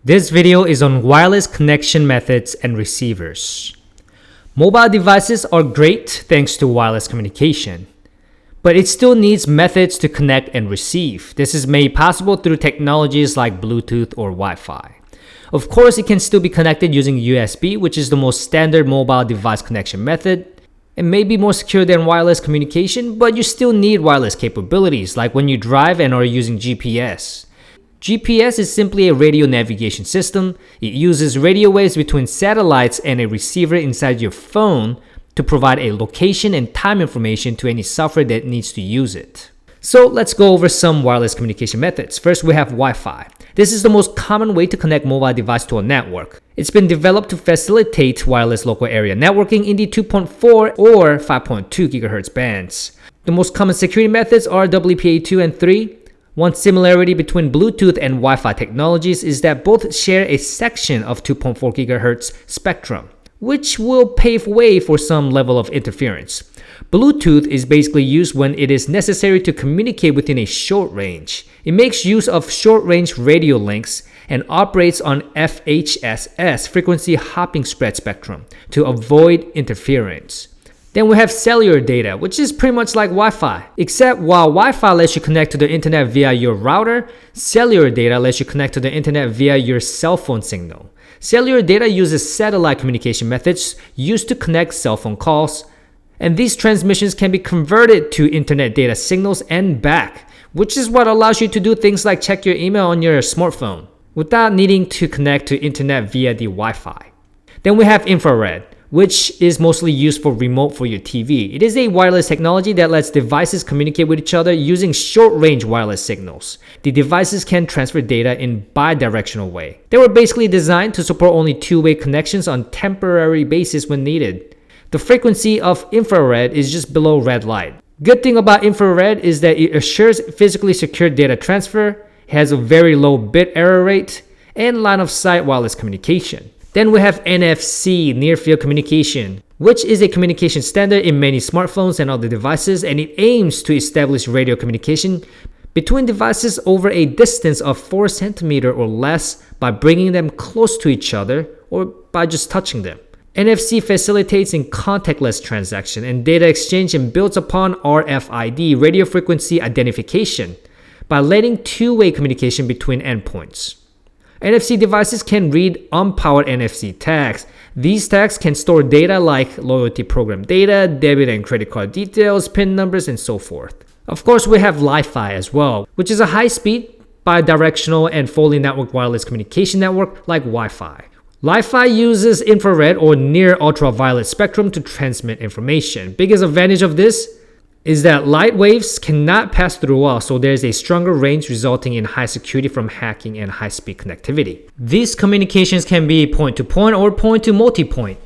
This video is on wireless connection methods and receivers. Mobile devices are great thanks to wireless communication, but it still needs methods to connect and receive. This is made possible through technologies like Bluetooth or Wi-Fi. Of course, it can still be connected using USB, which is the most standard mobile device connection method. It may be more secure than wireless communication, but you still need wireless capabilities, like when you drive and are using GPS. GPS is simply a radio navigation system. It uses radio waves between satellites and a receiver inside your phone to provide a location and time information to any software that needs to use it. So let's go over some wireless communication methods. First, we have Wi-Fi. This is the most common way to connect mobile device to a network. It's been developed to facilitate wireless local area networking in the 2.4 or 5.2 GHz bands. The most common security methods are WPA2 and 3. One similarity between Bluetooth and Wi-Fi technologies is that both share a section of 2.4 GHz spectrum, which will pave way for some level of interference. Bluetooth is basically used when it is necessary to communicate within a short range. It makes use of short-range radio links and operates on FHSS, frequency hopping spread spectrum, to avoid interference. Then we have cellular data, which is pretty much like Wi-Fi. Except while Wi-Fi lets you connect to the internet via your router, cellular data lets you connect to the internet via your cell phone signal. Cellular data uses satellite communication methods used to connect cell phone calls, and these transmissions can be converted to internet data signals and back, which is what allows you to do things like check your email on your smartphone without needing to connect to internet via the Wi-Fi. Then we have infrared, which is mostly used for remote for your TV. It is a wireless technology that lets devices communicate with each other using short-range wireless signals. The devices can transfer data in bi-directional way. They were basically designed to support only two-way connections on temporary basis when needed. The frequency of infrared is just below red light. Good thing about infrared is that it assures physically secure data transfer, has a very low bit error rate, and line of sight wireless communication. Then we have NFC, Near Field Communication, which is a communication standard in many smartphones and other devices, and it aims to establish radio communication between devices over a distance of 4 cm or less by bringing them close to each other or by just touching them. NFC facilitates in contactless transaction and data exchange and builds upon RFID, radio frequency identification, by letting two-way communication between endpoints. NFC devices can read unpowered NFC tags. These tags can store data like loyalty program data, debit and credit card details, PIN numbers, and so forth. Of course, we have Wi-Fi as well, which is a high-speed, bi-directional, and fully networked wireless communication network like Wi-Fi. Wi-Fi uses infrared or near ultraviolet spectrum to transmit information. Biggest advantage of this is that light waves cannot pass through walls, so there is a stronger range resulting in high security from hacking and high-speed connectivity. These communications can be point-to-point or point-to-multipoint.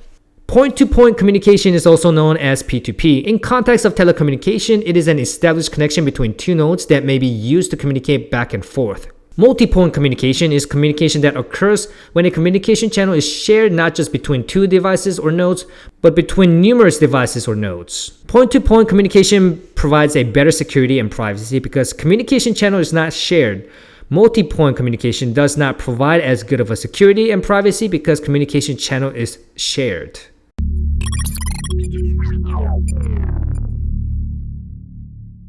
Point-to-point communication is also known as P2P. In context of telecommunication, it is an established connection between two nodes that may be used to communicate back and forth. Multipoint communication is communication that occurs when a communication channel is shared not just between two devices or nodes, but between numerous devices or nodes. Point-to-point communication provides a better security and privacy because communication channel is not shared. Multi-point communication does not provide as good of a security and privacy because communication channel is shared.